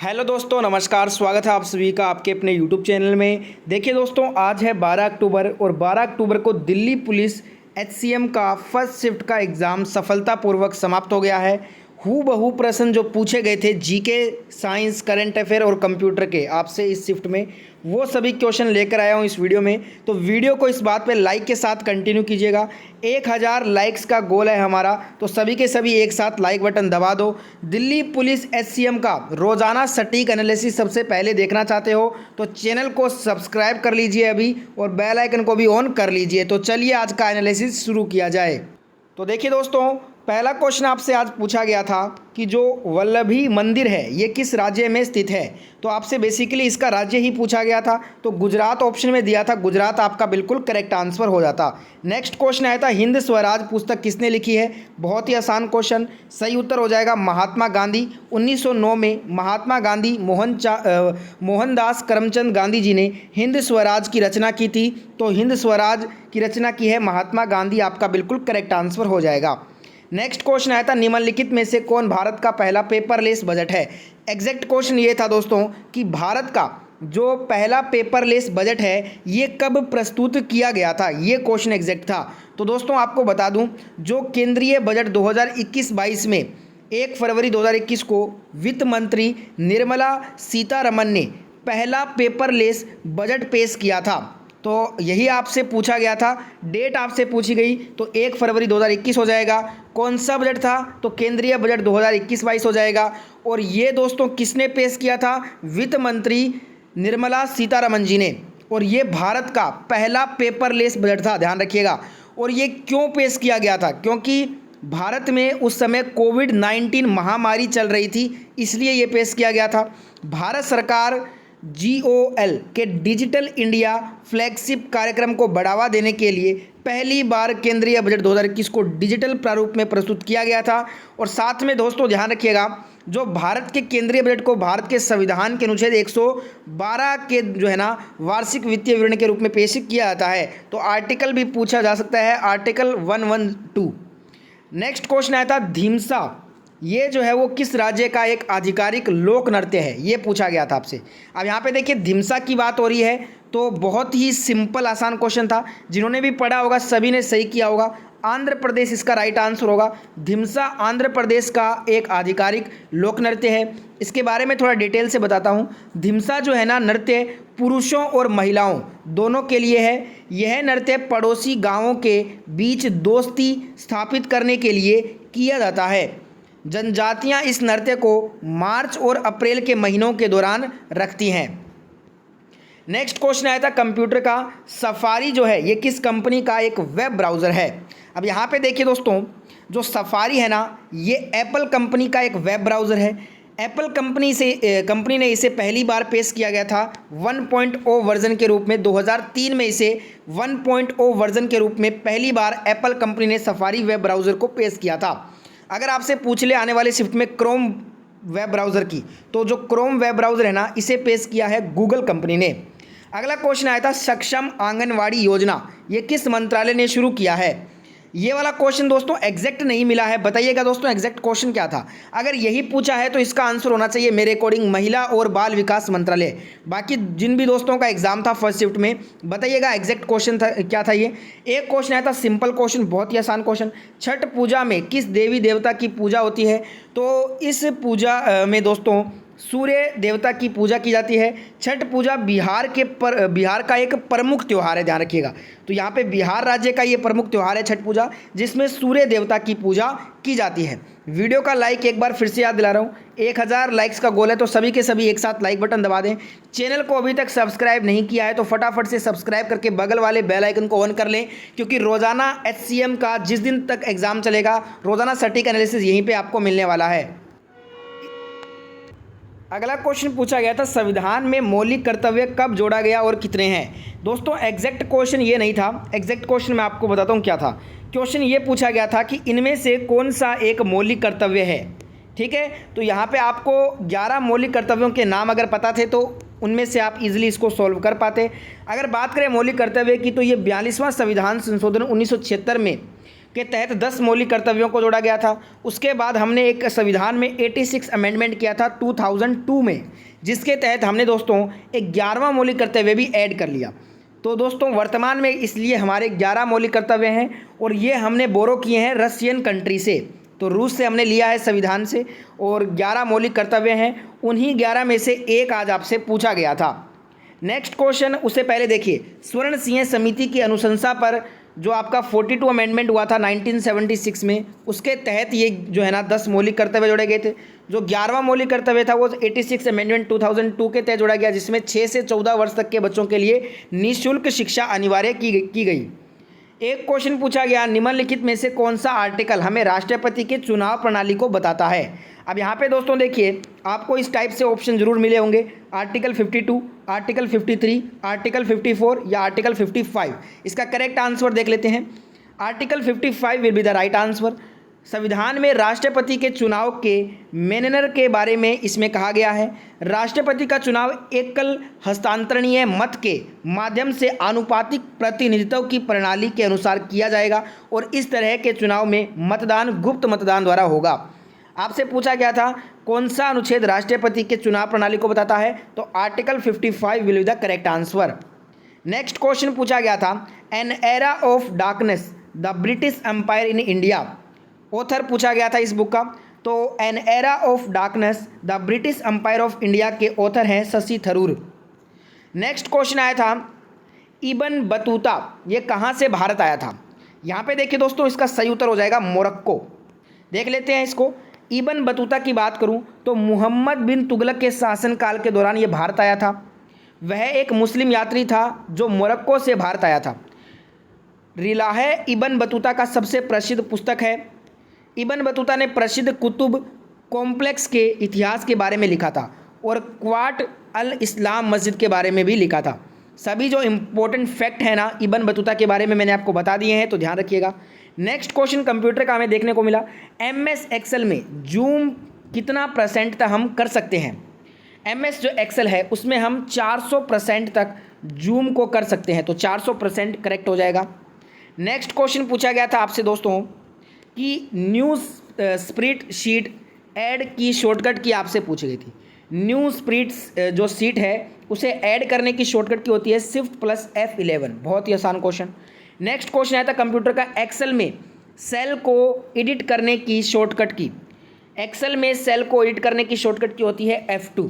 Hello दोस्तों, नमस्कार। स्वागत है आप सभी का आपके अपने यूट्यूब चैनल में। देखिए दोस्तों, आज है 12 अक्टूबर और 12 अक्टूबर को दिल्ली पुलिस एचसीएम का फर्स्ट शिफ्ट का एग्ज़ाम सफलतापूर्वक समाप्त हो गया है। हूबहू प्रश्न जो पूछे गए थे जीके, साइंस, करंट अफेयर और कंप्यूटर के आपसे इस शिफ्ट में, वो सभी क्वेश्चन लेकर आया हूँ इस वीडियो में। तो वीडियो को इस बात पे लाइक के साथ कंटिन्यू कीजिएगा। 1000 लाइक्स का गोल है हमारा, तो सभी के सभी एक साथ लाइक बटन दबा दो। दिल्ली पुलिस एचसीएम का रोज़ाना सटीक एनालिसिस सबसे पहले देखना चाहते हो तो चैनल को सब्सक्राइब कर लीजिए अभी और बेल आइकन को भी ऑन कर लीजिए। तो चलिए आज का एनालिसिस शुरू किया जाए। तो देखिए दोस्तों, पहला क्वेश्चन आपसे आज पूछा गया था कि जो वल्लभी मंदिर है ये किस राज्य में स्थित है। तो आपसे बेसिकली इसका राज्य ही पूछा गया था, तो गुजरात ऑप्शन में दिया था। गुजरात आपका बिल्कुल करेक्ट आंसर हो जाता। नेक्स्ट क्वेश्चन आया था हिंद स्वराज पुस्तक किसने लिखी है। बहुत ही आसान क्वेश्चन, सही उत्तर हो जाएगा महात्मा गांधी। 1909 में महात्मा गांधी मोहनदास करमचंद गांधी जी ने हिंद स्वराज की रचना की थी। तो हिंद स्वराज की रचना की है महात्मा गांधी, आपका बिल्कुल करेक्ट आंसर हो जाएगा। नेक्स्ट क्वेश्चन आया था निम्नलिखित में से कौन भारत का पहला पेपरलेस बजट है। एग्जैक्ट क्वेश्चन ये था दोस्तों कि भारत का जो पहला पेपरलेस बजट है ये कब प्रस्तुत किया गया था, ये क्वेश्चन एग्जैक्ट था। तो दोस्तों आपको बता दूं, जो केंद्रीय बजट 2021-22 में 1 फरवरी 2021 को वित्त मंत्री निर्मला सीतारमन ने पहला पेपरलेस बजट पेश किया था। तो यही आपसे पूछा गया था, डेट आपसे पूछी गई, तो 1 फरवरी 2021 हो जाएगा। कौन सा बजट था, तो केंद्रीय बजट 2021-22 हो जाएगा। और ये दोस्तों किसने पेश किया था, वित्त मंत्री निर्मला सीतारमन जी ने। और ये भारत का पहला पेपरलेस बजट था, ध्यान रखिएगा। और ये क्यों पेश किया गया था, क्योंकि भारत में उस समय कोविड-19 महामारी चल रही थी, इसलिए ये पेश किया गया था। भारत सरकार GOL के डिजिटल इंडिया फ्लैगशिप कार्यक्रम को बढ़ावा देने के लिए पहली बार केंद्रीय बजट 2021 को डिजिटल प्रारूप में प्रस्तुत किया गया था। और साथ में दोस्तों ध्यान रखिएगा, जो भारत के केंद्रीय बजट को भारत के संविधान के अनुच्छेद 112 के जो है ना वार्षिक वित्तीय विवरण के रूप में पेश किया जाता है। तो आर्टिकल भी पूछा जा सकता है, आर्टिकल 112। नेक्स्ट क्वेश्चन आया था धीमसा, ये जो है वो किस राज्य का एक आधिकारिक लोक नृत्य है, ये पूछा गया था आपसे। अब यहाँ पे देखिए धीमसा की बात हो रही है, तो बहुत ही सिंपल आसान क्वेश्चन था, जिन्होंने भी पढ़ा होगा सभी ने सही किया होगा। आंध्र प्रदेश इसका राइट आंसर होगा। धीमसा आंध्र प्रदेश का एक आधिकारिक लोक नृत्य है। इसके बारे में थोड़ा डिटेल से बताता हूँ। धीमसा जो है ना नृत्य पुरुषों और महिलाओं दोनों के लिए है। यह नृत्य पड़ोसी गाँवों के बीच दोस्ती स्थापित करने के लिए किया जाता है। जनजातियां इस नृत्य को मार्च और अप्रैल के महीनों के दौरान रखती हैं। नेक्स्ट क्वेश्चन आया था कंप्यूटर का, सफारी जो है ये किस कंपनी का एक वेब ब्राउज़र है। अब यहाँ पे देखिए दोस्तों, जो सफारी है ना ये एप्पल कंपनी का एक वेब ब्राउज़र है। एप्पल कंपनी ने इसे पहली बार पेश किया गया था 1.0 वर्जन के रूप में। 2003 में इसे 1.0 वर्जन के रूप में पहली बार एप्पल कंपनी ने सफारी वेब ब्राउज़र को पेश किया था। अगर आपसे पूछ ले आने वाले शिफ्ट में क्रोम वेब ब्राउज़र की, तो जो क्रोम वेब ब्राउज़र है ना इसे पेश किया है गूगल कंपनी ने। अगला क्वेश्चन आया था सक्षम आंगनवाड़ी योजना ये किस मंत्रालय ने शुरू किया है। ये वाला क्वेश्चन दोस्तों एग्जैक्ट नहीं मिला है, बताइएगा दोस्तों एग्जैक्ट क्वेश्चन क्या था। अगर यही पूछा है तो इसका आंसर होना चाहिए मेरे अकॉर्डिंग महिला और बाल विकास मंत्रालय। बाकी जिन भी दोस्तों का एग्जाम था फर्स्ट शिफ्ट में, बताइएगा एग्जैक्ट क्वेश्चन था क्या था ये। एक क्वेश्चन आया था सिंपल क्वेश्चन, बहुत ही आसान क्वेश्चन, छठ पूजा में किस देवी देवता की पूजा होती है। तो इस पूजा में दोस्तों सूर्य देवता की पूजा की जाती है। छठ पूजा बिहार का एक प्रमुख त्यौहार है, ध्यान रखिएगा। तो यहाँ पे बिहार राज्य का ये प्रमुख त्यौहार है छठ पूजा, जिसमें सूर्य देवता की पूजा की जाती है। वीडियो का लाइक एक बार फिर से याद दिला रहा हूँ, 1000 लाइक्स का गोल है, तो सभी के सभी एक साथ लाइक बटन दबा दें। चैनल को अभी तक सब्सक्राइब नहीं किया है तो फटाफट से सब्सक्राइब करके बगल वाले बेल आइकन को ऑन कर लें, क्योंकि रोज़ाना HCM का जिस दिन तक एग्जाम चलेगा रोज़ाना सटीक एनालिसिस यहीं पर आपको मिलने वाला है। अगला क्वेश्चन पूछा गया था संविधान में मौलिक कर्तव्य कब जोड़ा गया और कितने हैं। दोस्तों एग्जैक्ट क्वेश्चन ये नहीं था, एग्जैक्ट क्वेश्चन मैं आपको बताता हूँ क्या था। क्वेश्चन ये पूछा गया था कि इनमें से कौन सा एक मौलिक कर्तव्य है। ठीक है, तो यहाँ पे आपको 11 मौलिक कर्तव्यों के नाम अगर पता थे तो उनमें से आप इजीली इसको सॉल्व कर पाते। अगर बात करें मौलिक कर्तव्य की, तो ये 42वां संविधान संशोधन 1976 में के तहत 10 मौलिक कर्तव्यों को जोड़ा गया था। उसके बाद हमने एक संविधान में 86 अमेंडमेंट किया था 2002 में, जिसके तहत हमने दोस्तों एक 11वां मौलिक कर्तव्य भी ऐड कर लिया। तो दोस्तों वर्तमान में इसलिए हमारे 11 मौलिक कर्तव्य हैं और ये हमने बोरो किए हैं रशियन कंट्री से। तो रूस से हमने लिया है संविधान से और 11 मौलिक कर्तव्य हैं, उन्हीं 11 में से एक आज आपसे पूछा गया था। नेक्स्ट क्वेश्चन, उससे पहले देखिए स्वर्ण सिंह समिति की अनुशंसा पर जो आपका 42 अमेंडमेंट हुआ था 1976 में, उसके तहत ये जो है ना 10 मौलिक कर्तव्य जोड़े गए थे। जो 11वां मौलिक कर्तव्य था वो 86 अमेंडमेंट 2002 के तहत जोड़ा गया, जिसमें 6 से 14 वर्ष तक के बच्चों के लिए निःशुल्क शिक्षा अनिवार्य की गई। एक क्वेश्चन पूछा गया, निम्नलिखित में से कौन सा आर्टिकल हमें राष्ट्रपति के चुनाव प्रणाली को बताता है। अब यहाँ पे दोस्तों देखिए आपको इस टाइप से ऑप्शन जरूर मिले होंगे, आर्टिकल 52, आर्टिकल 53, आर्टिकल 54 या आर्टिकल 55। इसका करेक्ट आंसर देख लेते हैं। Article 55 will be the right answer. संविधान में राष्ट्रपति के चुनाव के मैनर के बारे में इसमें कहा गया है। राष्ट्रपति का चुनाव एकल हस्तांतरणीय मत के माध्यम से आनुपातिक प्रतिनिधित्व की प्रणाली के अनुसार किया जाएगा और इस तरह के चुनाव में मतदान गुप्त मतदान द्वारा होगा। आपसे पूछा गया था कौन सा अनुच्छेद राष्ट्रपति के चुनाव प्रणाली को बताता है, तो article 55 will be the correct answer. Next question पूछा गया था, an era of darkness the British empire in India. Author पूछा गया था इस बुक का, तो an era of darkness the British empire of India के ऑथर हैं शशि थरूर। नेक्स्ट क्वेश्चन आया था, इब्न बतूता ये कहाँ से भारत आया था। यहाँ पे देखिए दोस्तों इसका सही उत्तर हो जाएगा मोरक्को। देख लेते हैं इसको। इब्न बतूता की बात करूं तो मोहम्मद बिन तुगलक के शासनकाल के दौरान ये भारत आया था। वह एक मुस्लिम यात्री था जो मोरक्को से भारत आया था। रिलाहे इब्न बतूता का सबसे प्रसिद्ध पुस्तक है। इब्न बतूता ने प्रसिद्ध कुतुब कॉम्प्लेक्स के इतिहास के बारे में लिखा था और क्वाट अल इस्लाम मस्जिद के बारे में भी लिखा था। सभी जो इम्पोर्टेंट फैक्ट है ना इब्न बतूता के बारे में मैंने आपको बता दिए हैं, तो ध्यान रखिएगा। नेक्स्ट क्वेश्चन कंप्यूटर का हमें देखने को मिला, MS एक्सेल में जूम कितना % तक हम कर सकते हैं। MS जो एक्सेल है उसमें हम 400% तक जूम को कर सकते हैं, तो 400% करेक्ट हो जाएगा। नेक्स्ट क्वेश्चन पूछा गया था आपसे दोस्तों कि न्यू स्प्रेड शीट ऐड की शॉर्टकट की आपसे पूछी गई थी। न्यू स्प्रेड जो शीट है उसे ऐड करने की शॉर्टकट की होती है शिफ्ट प्लस F11। बहुत ही आसान क्वेश्चन। नेक्स्ट क्वेश्चन आया था कंप्यूटर का, एक्सेल में सेल को एडिट करने की शॉर्टकट की। एक्सेल में सेल को एडिट करने की शॉर्टकट की होती है F2।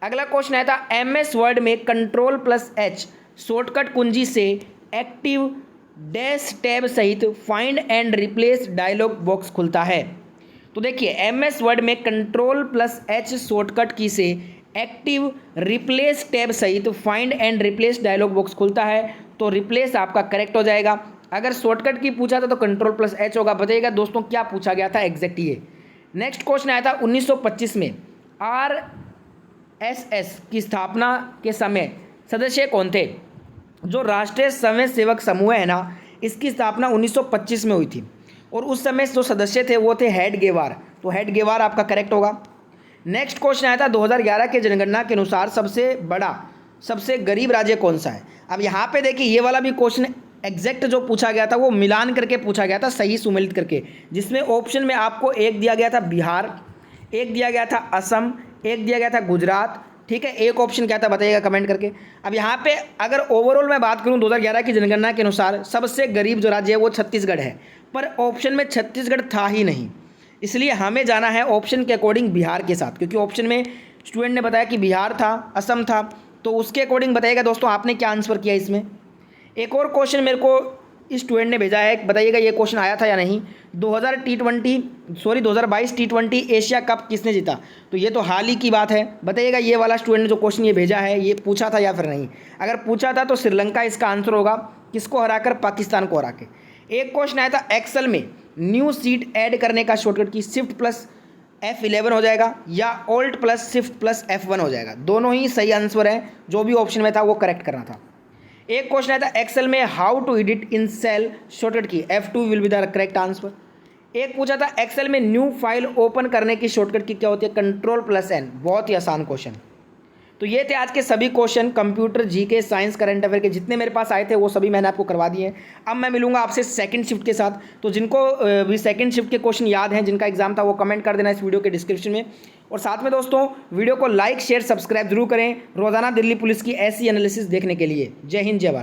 अगला क्वेश्चन आया था, MS वर्ड में Ctrl+H शॉर्टकट कुंजी से एक्टिव डैश टैब सहित find and replace dialog box खुलता है। तो देखिए MS वर्ड में Ctrl+H शॉर्टकट की से एक्टिव रिप्लेस टैब सहित find and replace dialog box खुलता है, तो रिप्लेस आपका करेक्ट हो जाएगा। अगर शॉर्टकट की पूछा था तो Ctrl+H होगा। बताइएगा दोस्तों क्या पूछा गया था एग्जैक्ट ये। नेक्स्ट क्वेश्चन आया था 1925 में RSS की स्थापना के समय सदस्य कौन थे। जो राष्ट्रीय स्वयं सेवक समूह है ना, इसकी स्थापना 1925 में हुई थी और उस समय जो सदस्य थे वो थे हेड गेवार, तो हेड गेवार आपका करेक्ट होगा। नेक्स्ट क्वेश्चन आया था 2011 के जनगणना के अनुसार सबसे बड़ा सबसे गरीब राज्य कौन सा है। अब यहाँ पे देखिए ये वाला भी क्वेश्चन एग्जैक्ट जो पूछा गया था वो मिलान करके पूछा गया था, सही सुमेलित करके, जिसमें ऑप्शन में आपको एक दिया गया था बिहार, एक दिया गया था असम, एक दिया गया था गुजरात, ठीक है, एक ऑप्शन क्या था बताइएगा कमेंट करके। अब यहाँ पे अगर ओवरऑल मैं बात करूँ 2011 की जनगणना के अनुसार सबसे गरीब जो राज्य है वो छत्तीसगढ़ है, पर ऑप्शन में छत्तीसगढ़ था ही नहीं, इसलिए हमें जाना है ऑप्शन के अकॉर्डिंग बिहार के साथ, क्योंकि ऑप्शन में स्टूडेंट ने बताया कि बिहार था, असम था, तो उसके अकॉर्डिंग बताइएगा दोस्तों आपने क्या आंसर किया इसमें। एक और क्वेश्चन मेरे को इस स्टूडेंट ने भेजा है, बताइएगा ये क्वेश्चन आया था या नहीं। 2022 T20 एशिया कप किसने जीता। तो ये तो हाल ही की बात है, बताइएगा ये वाला स्टूडेंट ने जो क्वेश्चन ये भेजा है ये पूछा था या फिर नहीं। अगर पूछा था तो श्रीलंका इसका आंसर होगा, किसको हराकर, पाकिस्तान को हरा के। एक क्वेश्चन आया था एक्सेल में न्यू सीट ऐड करने का शॉर्टकट की Shift+F11 हो जाएगा या Alt+Shift+F1 हो जाएगा, दोनों ही सही आंसर है, जो भी ऑप्शन में था वो करेक्ट करना था। एक क्वेश्चन आया था एक्सेल में how to edit in cell shortcut key F2 will be the correct answer. एक पूछा था एक्सेल में न्यू फाइल ओपन करने की शॉर्टकट की क्या होती है, Ctrl+N, बहुत ही आसान क्वेश्चन। तो ये थे आज के सभी question computer, GK, science, current affair के जितने मेरे पास आए थे वो सभी मैंने आपको करवा दिए हैं। अब मैं मिलूंगा आपसे सेकंड शिफ्ट के साथ। तो जिनको भी सेकंड शिफ्ट के क्वेश्चन याद हैं, जिनका एग्जाम था, वो कमेंट कर देना इस वीडियो के डिस्क्रिप्शन में। और साथ में दोस्तों वीडियो को लाइक शेयर सब्सक्राइब जरूर करें रोजाना दिल्ली पुलिस की ऐसी एनालिसिस देखने के लिए। जय हिंद, जय भारत।